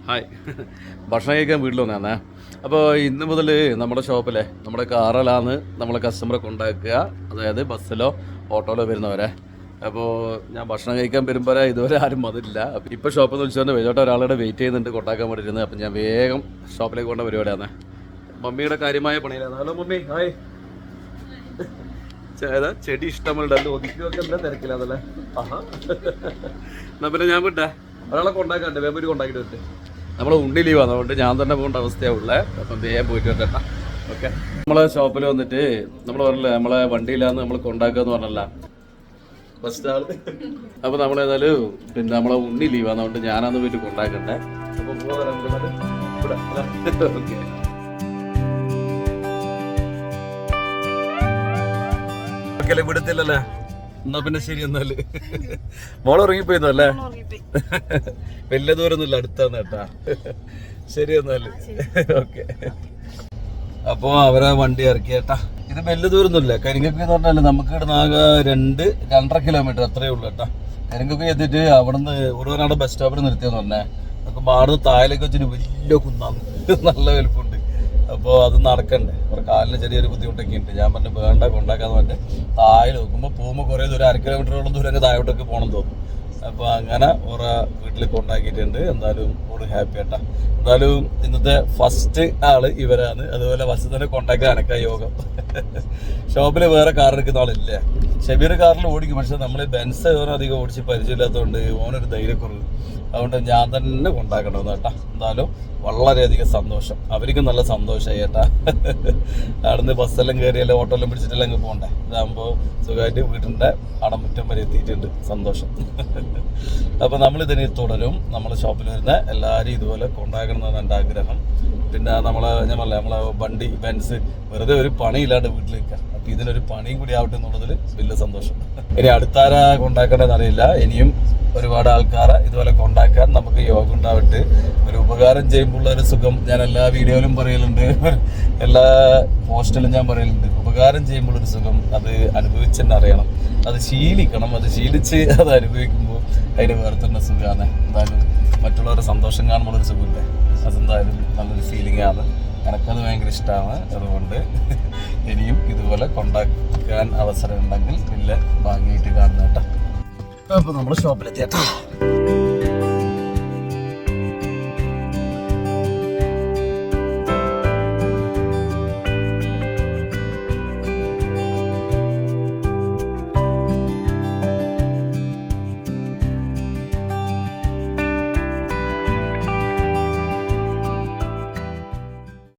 Hi, ഭക്ഷണം കഴിക്കാൻ വീട്ടിൽ വന്നേ. അപ്പോൾ ഇന്ന് മുതൽ നമ്മുടെ ഷോപ്പിലെ നമ്മുടെ കാറിലാണ് നമ്മളെ കസ്റ്റമറെ കൊണ്ടാക്കുക, അതായത് ബസ്സിലോ ഓട്ടോയിലോ വരുന്നവരെ. അപ്പോൾ ഞാൻ ഭക്ഷണം കഴിക്കാൻ വരുമ്പോൾ ഇതുവരെ ആരും വന്നിട്ടില്ല. അപ്പോൾ ഇപ്പോൾ ഷോപ്പിൽ നിന്ന് വിളിച്ചുകൊണ്ട് വേജോട്ട് ഒരാളുടെ വെയിറ്റ് ചെയ്യുന്നുണ്ട് കൊണ്ടാക്കാൻ വേണ്ടിയിരുന്നത്. അപ്പം ഞാൻ വേഗം ഷോപ്പിലേക്ക് കൊണ്ട പരിപാടിയാണ്. മമ്മിയുടെ കാര്യമായ പണിയിലാണ്. Hello mummy, hi. ഏതാ ചെടി ഇഷ്ടമുണ്ടല്ലോ, ഒതുക്കിയൊക്കെ എന്താ തിരക്കില്ലാതല്ലേ? ആഹാ, എന്നാൽ പിന്നെ ഞാൻ വിട്ടേ ഒരാളെ കൊണ്ടാക്കാണ്ട് വേമ്പൂര് കൊണ്ടാക്കിയിട്ട് വിട്ട്. നമ്മൾ ഉണ്ണി ലീവാണ്, അതുകൊണ്ട് ഞാൻ തന്നെ പോകേണ്ട അവസ്ഥയാവുള്ളേ. അപ്പം വേഗം പോയിട്ട് വരട്ടെ. ഓക്കെ, നമ്മളെ ഷോപ്പിൽ വന്നിട്ട് നമ്മൾ പറഞ്ഞില്ലേ നമ്മളെ വണ്ടിയിലാന്ന് നമ്മൾ കൊണ്ടാക്കുക എന്ന് പറഞ്ഞല്ല ഫസ്റ്റ് ആള്. അപ്പോൾ നമ്മളേതായാലും പിന്നെ നമ്മളെ ഉണ്ണി ലീവാണ്, അതുകൊണ്ട് ഞാനന്ന് പോയിട്ട് കൊണ്ടാക്കണ്ടേ. അപ്പം ഓക്കെ, ഓക്കെ വിടത്തില്ലല്ലേ? എന്നാ പിന്നെ ശരി. എന്നാല് മോള് ഉറങ്ങിപ്പോയിന്നോ അല്ലേ? വലിയ ദൂരമൊന്നുമില്ല, അടുത്താന്ന് കേട്ടാ. ശരി എന്നാല് ഓക്കെ. അപ്പൊ അവരെ വണ്ടി ഇറക്കി കേട്ടാ. ഇത് വലിയ ദൂരമൊന്നുമില്ല. കരിങ്കൊക്കെ എന്ന് പറഞ്ഞാല് നമുക്ക് ഇവിടുന്ന് ആകെ 2-2.5 കിലോമീറ്റർ അത്രേ ഉള്ളൂ കേട്ടാ. കരിങ്കൊക്കെ എത്തിയിട്ട് അവിടുന്ന് ഒരുവനാട് ബസ് സ്റ്റോപ്പിൽ നിർത്തിയെന്ന് പറഞ്ഞേ. നമുക്ക് അവിടുന്ന് താഴേക്ക് വെച്ചിട്ട് വലിയ കുന്നാണ്, നല്ല വലുപ്പമുണ്ട്. അപ്പോൾ അത് നടക്കണ്ടേ, അവരുടെ കാലിന് ചെറിയൊരു ബുദ്ധിമുട്ടൊക്കെ ഉണ്ട്. ഞാൻ പറഞ്ഞു വേണ്ട കൊണ്ടാക്കാന്ന് പറഞ്ഞിട്ട് താഴെ നോക്കുമ്പോൾ പോകുമ്പോൾ കുറേ ദൂരം 1/2 കിലോമീറ്ററോളം ദൂരം താഴോട്ടൊക്കെ പോകണം തോന്നും. അപ്പോൾ അങ്ങനെ ഓരോ വീട്ടിൽ കൊണ്ടാക്കിയിട്ടുണ്ട്. എന്തായാലും ഒരു ഹാപ്പി ആട്ടാ. എന്തായാലും ഇന്നത്തെ ഫസ്റ്റ് ആള് ഇവരാണ്. അതുപോലെ ഫസ്റ്റ് തന്നെ കൊണ്ടാക്കാൻ അനക്കാ യോഗം. ഷോപ്പിൽ വേറെ കാർ എടുക്കുന്ന ആളില്ലേ. ഷബീർ കാറിൽ ഓടിക്കും, പക്ഷെ നമ്മൾ ബെൻസ് അധികം ഓടിച്ച് പരിചയമില്ലാത്തതുകൊണ്ട് ഓനൊരു ധൈര്യക്കുറവ്. അതുകൊണ്ട് ഞാൻ തന്നെ കൊണ്ടാക്കണമെന്ന് കേട്ടാ. എന്തായാലും വളരെയധികം സന്തോഷം, അവർക്കും നല്ല സന്തോഷമായി കേട്ടാ. അവിടുന്ന് ബസ്സെല്ലാം കയറിയല്ലോ ഓട്ടോയെല്ലാം പിടിച്ചിട്ടെല്ലാം അങ്ങ് പോകണ്ടേ. ഇതാകുമ്പോൾ സുഖമായിട്ട് വീട്ടിൻ്റെ അടമുറ്റം വരെ എത്തിയിട്ടുണ്ട്. സന്തോഷം. അപ്പോൾ നമ്മളിതിനെ തുടരും. നമ്മൾ ഷോപ്പിൽ വരുന്ന എല്ലാവരും ഇതുപോലെ കൊണ്ടാക്കണം എന്നാണ് എൻ്റെ ആഗ്രഹം. പിന്നെ ഞാൻ പറഞ്ഞില്ലേ നമ്മളെ വണ്ടി ബെൻസ് വെറുതെ ഒരു പണിയില്ലാണ്ട് വീട്ടിൽ നിൽക്കാം. അപ്പോൾ ഇതിനൊരു പണിയും കൂടി ആവട്ടെ എന്നുള്ളതിൽ വലിയ സന്തോഷം. ഇനി അടുത്താരാ കൊണ്ടാക്കേണ്ടതെന്ന് അറിയില്ല. ഇനിയും ഒരുപാട് ആൾക്കാരെ ഇതുപോലെ കൊണ്ടാക്കാൻ നമുക്ക് യോഗം ഉണ്ടാവട്ടെ. ഒരു ഉപകാരം ചെയ്യുമ്പോൾ ഒരു സുഖം ഞാൻ എല്ലാ വീഡിയോയിലും പറയലുണ്ട്, എല്ലാ പോസ്റ്റിലും ഞാൻ പറയലുണ്ട്. ഉപകാരം ചെയ്യുമ്പോൾ ഒരു സുഖം അത് അനുഭവിച്ച് തന്നെ അറിയണം, അത് ശീലിക്കണം. അത് ശീലിച്ച് അത് അനുഭവിക്കുമ്പോൾ അതിന് വേറെ തന്നെ സുഖമാണ്. എന്തായാലും മറ്റുള്ളവരുടെ സന്തോഷം കാണുമ്പോൾ ഒരു സുഖമില്ലേ, അതെന്തായാലും നല്ലൊരു ഫീലിംഗ് ആണ്. എനിക്കത് ഭയങ്കര ഇഷ്ടമാണ്. അതുകൊണ്ട് ഇനിയും ഇതുപോലെ കൊണ്ടാക്കാൻ അവസരം ഉണ്ടെങ്കിൽ വലിയ ഭാഗ്യമായിട്ട് കാണുന്ന കേട്ടോ. അപ്പോൾ നമ്മൾ ഷോപ്പിലെത്തിയേട്ടാ.